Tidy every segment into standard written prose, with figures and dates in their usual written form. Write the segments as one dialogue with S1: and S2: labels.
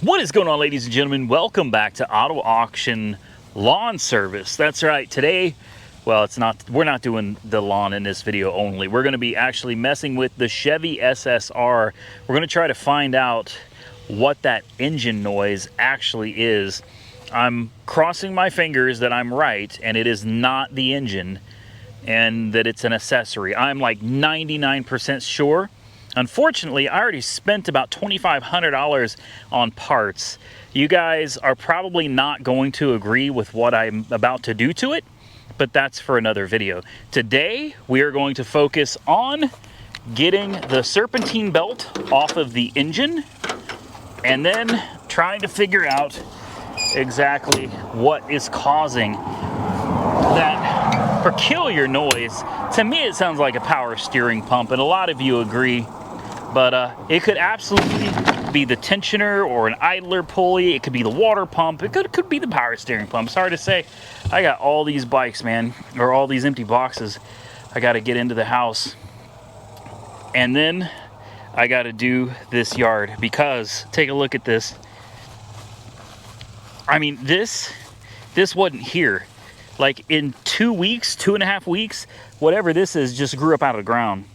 S1: What is going on, ladies and gentlemen? Welcome back to Auto Auction Lawn Service. That's right. Today, well, we're not doing the lawn in this video only. We're going to be actually messing with the Chevy SSR. We're going to try to find out what that engine noise actually is. I'm crossing my fingers that I'm right and it is not the engine and that it's an accessory. I'm like 99% sure. Unfortunately, I already spent about $2,500 on parts. You guys are probably not going to agree with what I'm about to do to it, but that's for another video. Today, we are going to focus on getting the serpentine belt off of the engine and then trying to figure out exactly what is causing that peculiar noise. To me, it sounds like a power steering pump, and a lot of you agree. But it could absolutely be the tensioner or an idler pulley. It could be the water pump. It could be the power steering pump. It's hard to say. I got all these bikes, man, or all these empty boxes. I got to get into the house. And then I got to do this yard because take a look at this. I mean, this wasn't here. Like in 2 weeks, 2.5 weeks, whatever this is just grew up out of the ground.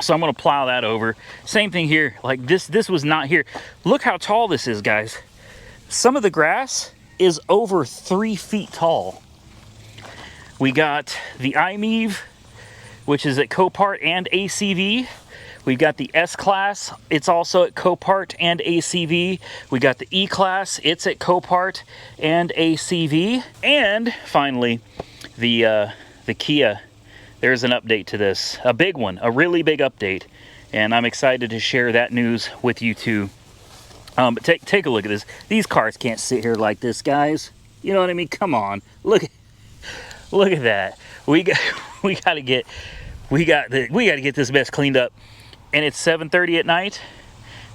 S1: So I'm going to plow that over. Same thing here. Like this was not here. Look how tall this is, guys. Some of the grass is over 3 feet tall. We got the iMeave, which is at Copart and ACV. We got the S-Class. It's also at Copart and ACV. We got the E-Class. It's at Copart and ACV. And finally, the Kia. There's an update to this, a big one, a really big update, and I'm excited to share that news with you too. But take a look at this. These cars can't sit here like this, guys. You know what I mean? Come on, look at that. We got to get this mess cleaned up, and it's 7:30 at night.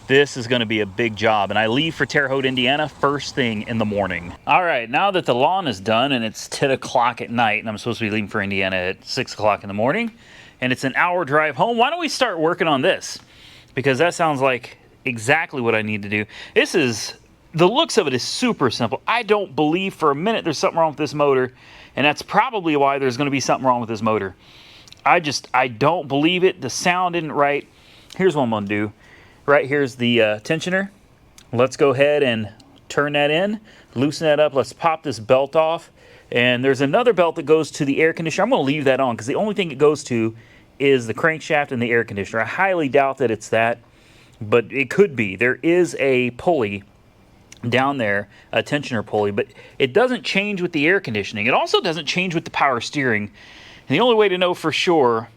S1: This is going to be a big job, and I leave for Terre Haute, Indiana, first thing in the morning. All right, now that the lawn is done and it's 10 o'clock at night, and I'm supposed to be leaving for Indiana at 6 o'clock in the morning, and it's an hour drive home, why don't we start working on this? Because that sounds like exactly what I need to do. The looks of it is super simple. I don't believe for a minute there's something wrong with this motor, and that's probably why there's going to be something wrong with this motor. I don't believe it. The sound isn't right. Here's what I'm going to do. Right here's the tensioner. Let's go ahead and turn that in, loosen that up. Let's pop this belt off. And there's another belt that goes to the air conditioner. I'm going to leave that on because the only thing it goes to is the crankshaft and the air conditioner. I highly doubt that it's that, but it could be. There is a pulley down there, a tensioner pulley, but it doesn't change with the air conditioning. It also doesn't change with the power steering. And the only way to know for sure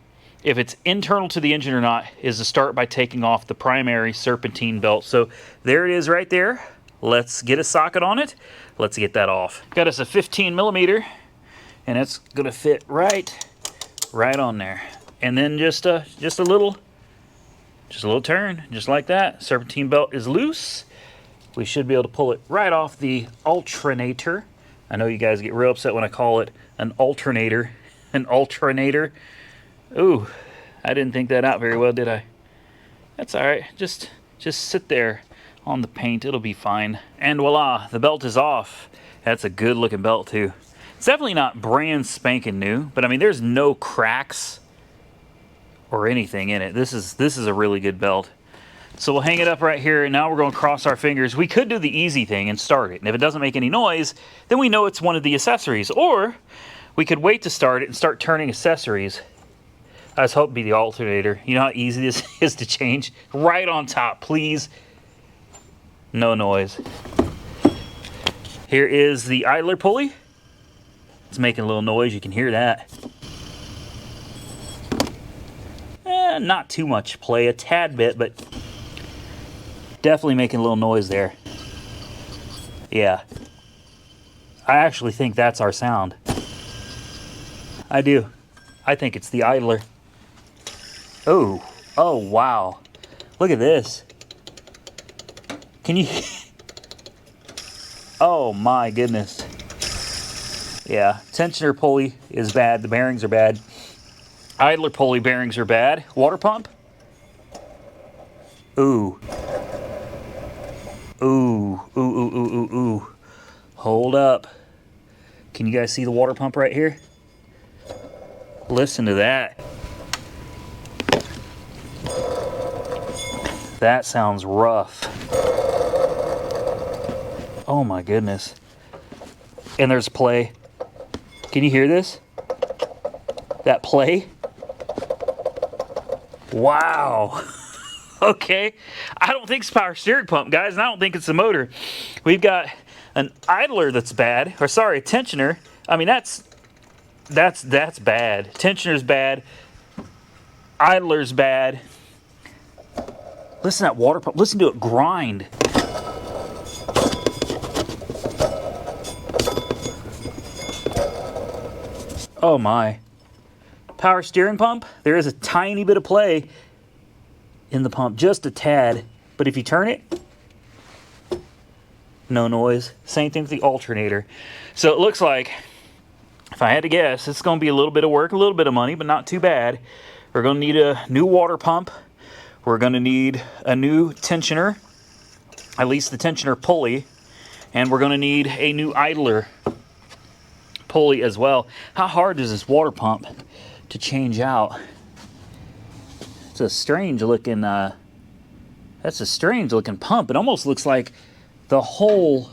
S1: if it's internal to the engine or not is to start by taking off the primary serpentine belt. So there it is right there. Let's get a socket on it. Let's get that off. Got us a 15 millimeter, and it's gonna fit right on there. And then just a little turn, just like that. Serpentine belt is loose. We should be able to pull it right off the alternator. I know you guys get real upset when I call it an alternator. An alternator. Ooh, I didn't think that out very well, did I? That's all right. Just sit there on the paint. It'll be fine. And voila, the belt is off. That's a good looking belt too. It's definitely not brand spanking new, but I mean, there's no cracks or anything in it. This is a really good belt. So we'll hang it up right here, and now we're going to cross our fingers. We could do the easy thing and start it. And if it doesn't make any noise, then we know it's one of the accessories. Or we could wait to start it and start turning accessories. I just hope it'd be the alternator. You know how easy this is to change? Right on top, please. No noise. Here is the idler pulley. It's making a little noise. You can hear that. Not too much play, a tad bit, but definitely making a little noise there. Yeah. I actually think that's our sound. I do. I think it's the idler. Oh wow. Look at this. Can you... Oh my goodness. Yeah, tensioner pulley is bad. The bearings are bad. Idler pulley bearings are bad. Water pump? Ooh. Ooh, ooh, ooh, ooh, ooh, ooh. Hold up. Can you guys see the water pump right here? Listen to that. That sounds rough. Oh my goodness. And there's play. Can you hear this? That play? Wow. Okay. I don't think it's power steering pump, guys, and I don't think it's the motor. We've got an idler that's bad, or sorry, a tensioner. I mean, that's bad. Tensioner's bad. Idler's bad. Listen to that water pump. Listen to it grind. Oh my. Power steering pump, there is a tiny bit of play in the pump, just a tad. But if you turn it, no noise. Same thing with the alternator. So it looks like, if I had to guess, it's going to be a little bit of work, a little bit of money, but not too bad. We're going to need a new water pump. We're going to need a new tensioner, at least the tensioner pulley. And we're going to need a new idler pulley as well. How hard is this water pump to change out? It's a strange looking, that's a strange looking pump. It almost looks like the whole,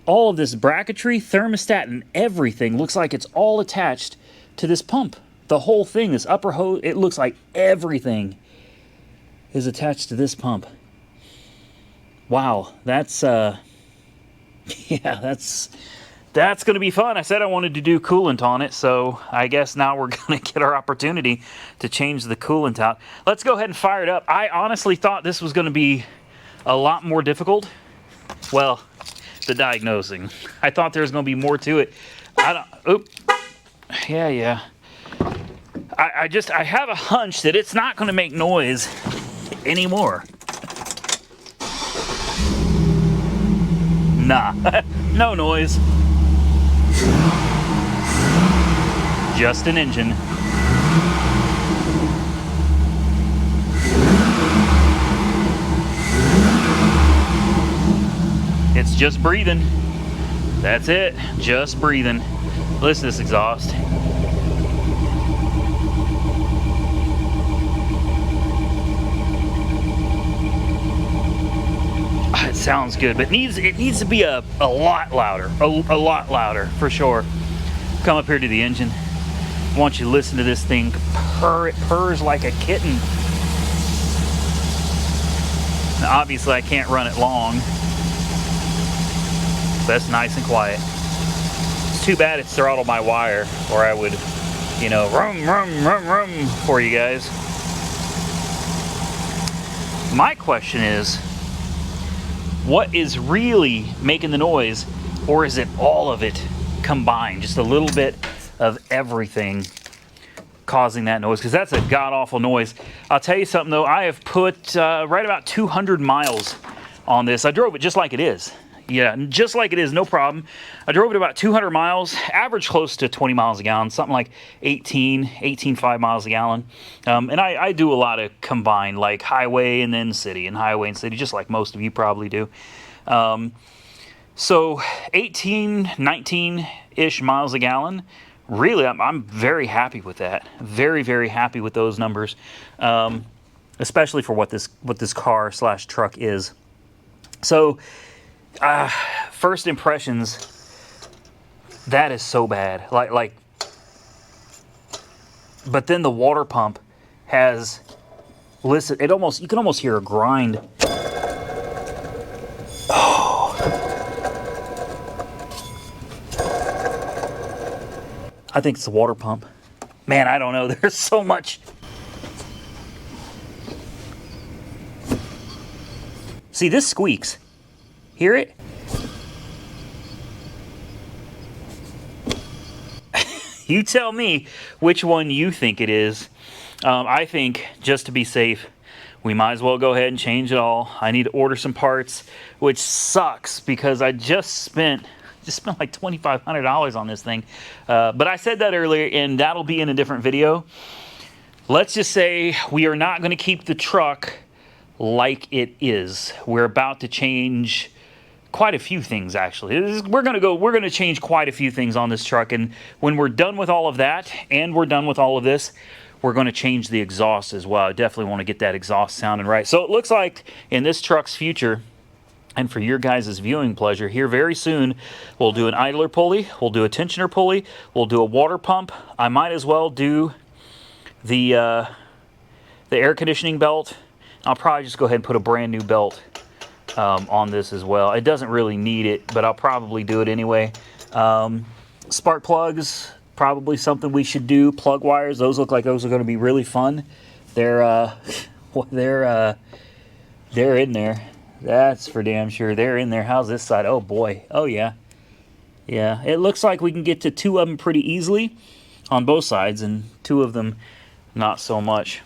S1: all of this bracketry, thermostat, and everything looks like it's all attached to this pump. The whole thing, this upper hose, it looks like everything is attached to this pump. Wow, that's, yeah, that's going to be fun. I said I wanted to do coolant on it, so I guess now we're going to get our opportunity to change the coolant out. Let's go ahead and fire it up. I honestly thought this was going to be a lot more difficult. Well, the diagnosing. I thought there was going to be more to it. Yeah. I have a hunch that it's not going to make noise anymore. Nah, no noise. Just an engine. It's just breathing. That's it, just breathing. Listen to this exhaust. It sounds good, but it needs to be a lot louder, a lot louder for sure. Come up here to the engine. I want you to listen to this thing purr. It purrs like a kitten. Now, obviously, I can't run it long. That's nice and quiet. It's too bad it's throttled by wire, or I would, you know, rum for you guys. My question is, what is really making the noise, or is it all of it combined? Just a little bit of everything causing that noise, because that's a god-awful noise. I'll tell you something though, I have put right about 200 miles on this. I drove it just like it is. Yeah, just like it is, no problem. I drove it about 200 miles, average close to 20 miles a gallon, something like 18.5 miles a gallon. And I do a lot of combined, like highway and then city, and highway and city, just like most of you probably do. So 18, 19-ish miles a gallon. Really, I'm very happy with that. Very, very happy with those numbers, especially for what this car / truck is. So, first impressions, that is so bad. Like, but then the water pump has, listen, you can almost hear a grind. I think it's the water pump. Man, I don't know. There's so much. See, this squeaks. Hear it? You tell me which one you think it is. I think, just to be safe, we might as well go ahead and change it all. I need to order some parts, which sucks because I just spent like $2,500 on this thing. But I said that earlier, and that'll be in a different video. Let's just say we are not going to keep the truck like it is. We're about to change quite a few things, actually. We're gonna change quite a few things on this truck, and when we're done with all of that and we're done with all of this, we're going to change the exhaust as well. I definitely want to get that exhaust sounding right. So it looks like in this truck's future, and for your guys' viewing pleasure, here very soon, we'll do an idler pulley, we'll do a tensioner pulley, we'll do a water pump. I might as well do the air conditioning belt. I'll probably just go ahead and put a brand new belt on this as well. It doesn't really need it, but I'll probably do it anyway. Spark plugs, probably something we should do. Plug wires, those look like those are going to be really fun. They're in there. That's for damn sure. They're in there. How's this side? Oh boy. Oh yeah. Yeah. It looks like we can get to 2 of them pretty easily on both sides, and 2 of them not so much.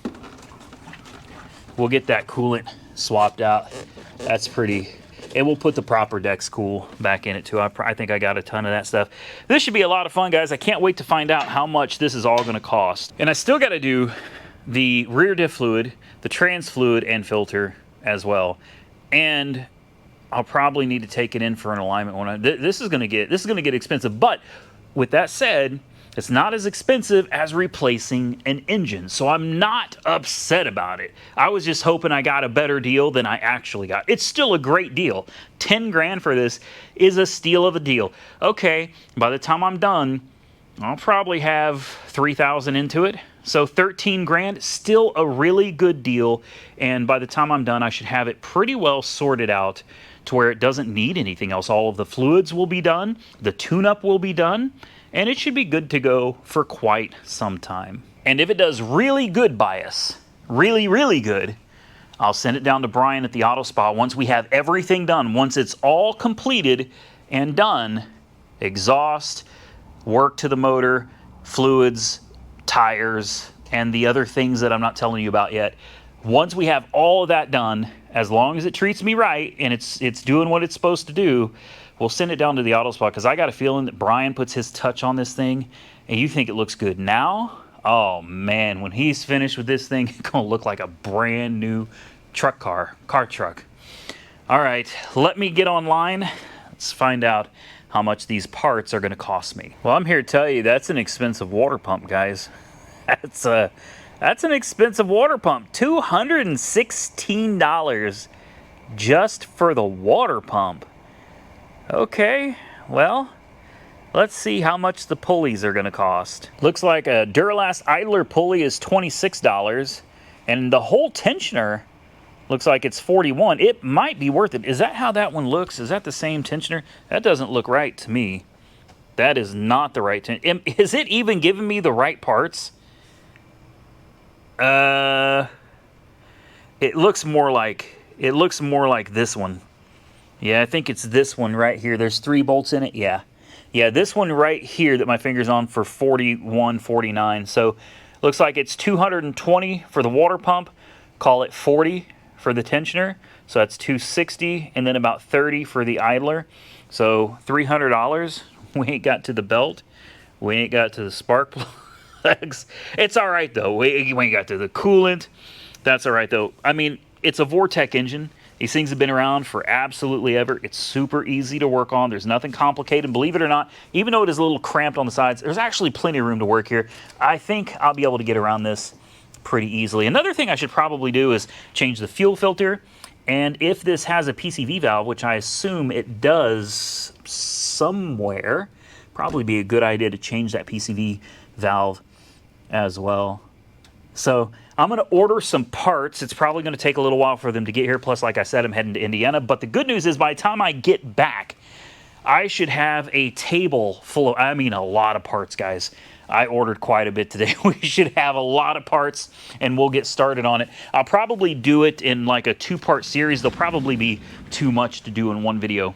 S1: We'll get that coolant swapped out. That's pretty. And we'll put the proper Dex Cool back in it too. I think I got a ton of that stuff. This should be a lot of fun, guys. I can't wait to find out how much this is all going to cost. And I still got to do the rear diff fluid, the trans fluid and filter as well. And I'll probably need to take it in for an alignment one. This is going to get expensive. But with that said, it's not as expensive as replacing an engine, so I'm not upset about it. I was just hoping I got a better deal than I actually got. It's still a great deal. 10 grand for this is a steal of a deal. Okay, by the time I'm done, I'll probably have 3,000 into it. So 13 grand, still a really good deal. And by the time I'm done, I should have it pretty well sorted out to where it doesn't need anything else. All of the fluids will be done. The tune-up will be done. And it should be good to go for quite some time. And if it does really good by us, really, really good, I'll send it down to Brian at the Auto Spa once we have everything done. Once it's all completed and done, exhaust, work to the motor, fluids, tires, and the other things that I'm not telling you about yet. Once we have all of that done, as long as it treats me right and it's doing what it's supposed to do, we'll send it down to the Auto Spa, because I got a feeling that Brian puts his touch on this thing, and you think it looks good now? Oh man, when he's finished with this thing, it's gonna look like a brand new car truck. All right, let me get online. Let's find out how much these parts are gonna cost me. Well, I'm here to tell you that's an expensive water pump, guys. That's an expensive water pump. $216 just for the water pump. Okay, well, let's see how much the pulleys are going to cost. Looks like a Duralast idler pulley is $26, and the whole tensioner looks like it's $41. It might be worth it. Is that how that one looks? Is that the same tensioner? That doesn't look right to me. That is not the right tensioner. Is it even giving me the right parts? It looks more like this one. Yeah, I think it's this one right here. There's 3 bolts in it. Yeah, this one right here that my finger's on for $41.49. So looks like it's $220 for the water pump. Call it $40 for the tensioner. So that's $260, and then about $30 for the idler. So $300. We ain't got to the belt. We ain't got to the spark plugs. It's all right though. We ain't got to the coolant. That's all right though. I mean, it's a Vortec engine. These things have been around for absolutely ever. It's super easy to work on. There's nothing complicated. Believe it or not, even though it is a little cramped on the sides, there's actually plenty of room to work here. I think I'll be able to get around this pretty easily. Another thing I should probably do is change the fuel filter. And if this has a PCV valve, which I assume it does somewhere, probably be a good idea to change that PCV valve as well. So I'm going to order some parts. It's probably going to take a little while for them to get here. Plus, like I said, I'm heading to Indiana. But the good news is by the time I get back, I should have a table full of, I mean, a lot of parts, guys. I ordered quite a bit today. We should have a lot of parts, and we'll get started on it. I'll probably do it in like a 2-part series. There'll probably be too much to do in one video.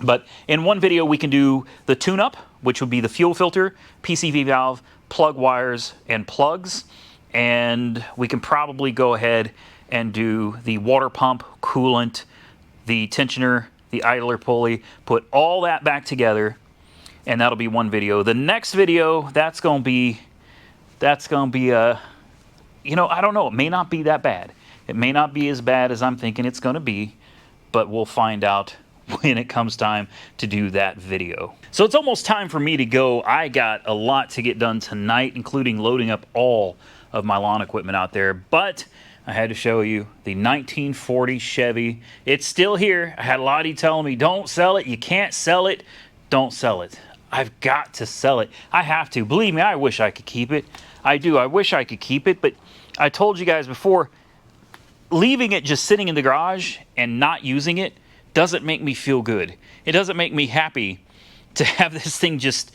S1: But in one video, we can do the tune-up, which would be the fuel filter, PCV valve, plug wires, and plugs. And we can probably go ahead and do the water pump, coolant, the tensioner, the idler pulley, put all that back together, and that'll be one video. The next video, that's gonna be you know, I don't know, it may not be that bad. It may not be as bad as I'm thinking it's going to be, but we'll find out when it comes time to do that video. So it's almost time for me to go. I got a lot to get done tonight, including loading up all of my lawn equipment out there, but I had to show you the 1940 Chevy. It's still here. I had a lot of you telling me, don't sell it, you can't sell it, don't sell it. I've got to sell it. I have to. Believe me, I wish I could keep it. I do. I wish I could keep it, but I told you guys before, leaving it just sitting in the garage and not using it doesn't make me feel good. It doesn't make me happy to have this thing just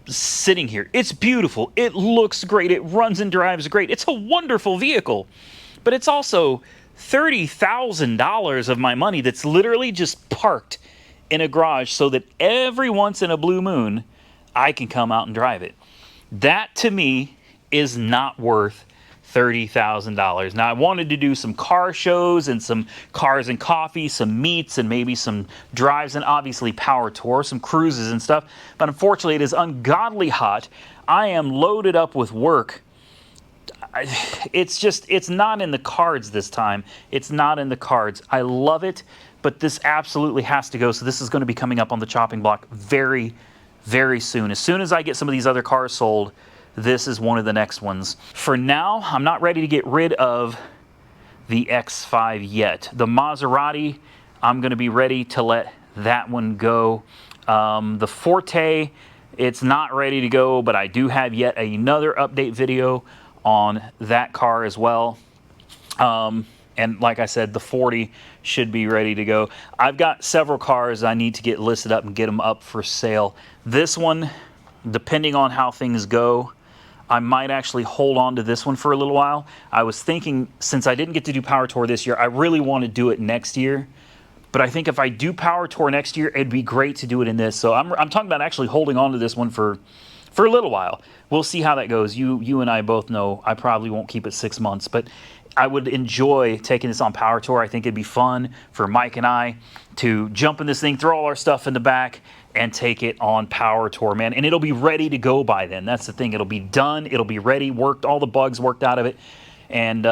S1: sitting here. It's beautiful. It looks great. It runs and drives great. It's a wonderful vehicle. But it's also $30,000 of my money that's literally just parked in a garage so that every once in a blue moon, I can come out and drive it. That, to me, is not worth $30,000. Now, I wanted to do some car shows and some cars and coffee, some meets, and maybe some drives, and obviously power tour, some cruises and stuff. But unfortunately, it is ungodly hot. I am loaded up with work. It's not in the cards this time. It's not in the cards. I love it, but this absolutely has to go. So this is going to be coming up on the chopping block very, very soon. As soon as I get some of these other cars sold, this is one of the next ones. For now, I'm not ready to get rid of the X5 yet. The Maserati, I'm going to be ready to let that one go. The Forte, it's not ready to go, but I do have yet another update video on that car as well. And like I said, the 40 should be ready to go. I've got several cars I need to get listed up and get them up for sale. This one, depending on how things go, I might actually hold on to this one for a little while. I was thinking, since I didn't get to do Power Tour this year, I really want to do it next year. But I think if I do Power Tour next year, it'd be great to do it in this. So I'm talking about actually holding on to this one for a little while. We'll see how that goes. You and I both know I probably won't keep it 6 months, but I would enjoy taking this on Power Tour. I think it'd be fun for Mike and I to jump in this thing, throw all our stuff in the back, and take it on Power Tour, man. And it'll be ready to go by then. That's the thing. It'll be done. It'll be ready, worked, all the bugs worked out of it. And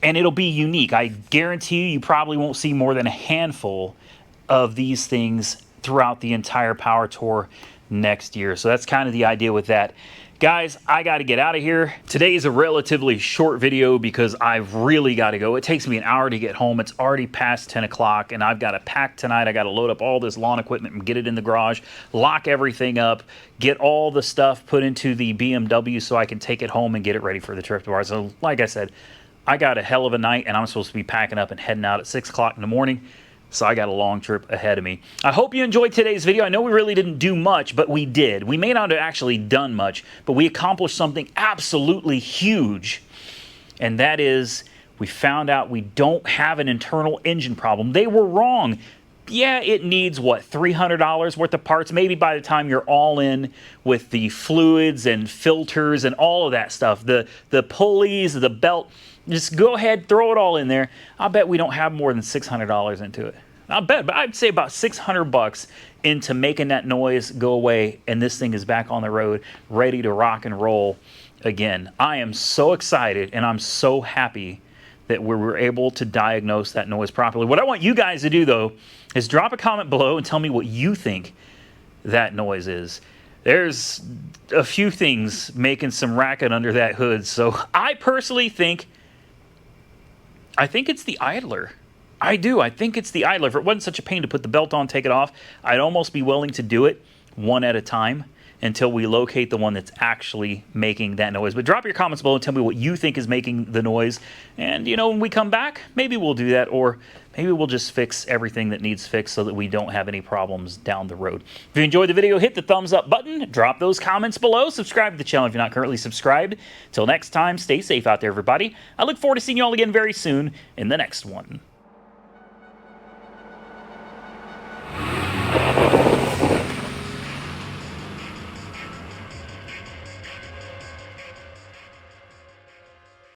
S1: it'll be unique. I guarantee you probably won't see more than a handful of these things throughout the entire Power Tour next year. So that's kind of the idea with that. Guys, I got to get out of here. Today is a relatively short video because I've really got to go. It takes me an hour to get home. It's already past 10 o'clock, and I've got to pack tonight. I got to load up all this lawn equipment and get it in the garage, lock everything up, get all the stuff put into the BMW so I can take it home and get it ready for the trip tomorrow. So like I said, I got a hell of a night, and I'm supposed to be packing up and heading out at 6 o'clock in the morning. So I got a long trip ahead of me. I hope you enjoyed today's video. I know we really didn't do much, but we did. We may not have actually done much, but we accomplished something absolutely huge. And that is, we found out we don't have an internal engine problem. They were wrong. Yeah, it needs, what, $300 worth of parts? Maybe by the time you're all in with the fluids and filters and all of that stuff, the pulleys, the belt, just go ahead, throw it all in there. I'll bet we don't have more than $600 into it. I'll bet, but I'd say about $600 into making that noise go away, and this thing is back on the road, ready to rock and roll again. I am so excited, and I'm so happy that we were able to diagnose that noise properly. What I want you guys to do, though, is drop a comment below and tell me what you think that noise is. There's a few things making some racket under that hood, so I personally think it's the idler. I do. I think it's the idler. If it wasn't such a pain to put the belt on, take it off, I'd almost be willing to do it one at a time until we locate the one that's actually making that noise. But drop your comments below and tell me what you think is making the noise. And, you know, when we come back, maybe we'll do that, or maybe we'll just fix everything that needs fixed so that we don't have any problems down the road. If you enjoyed the video, hit the thumbs up button, drop those comments below, subscribe to the channel if you're not currently subscribed. Till next time, stay safe out there, everybody. I look forward to seeing you all again very soon in the next one.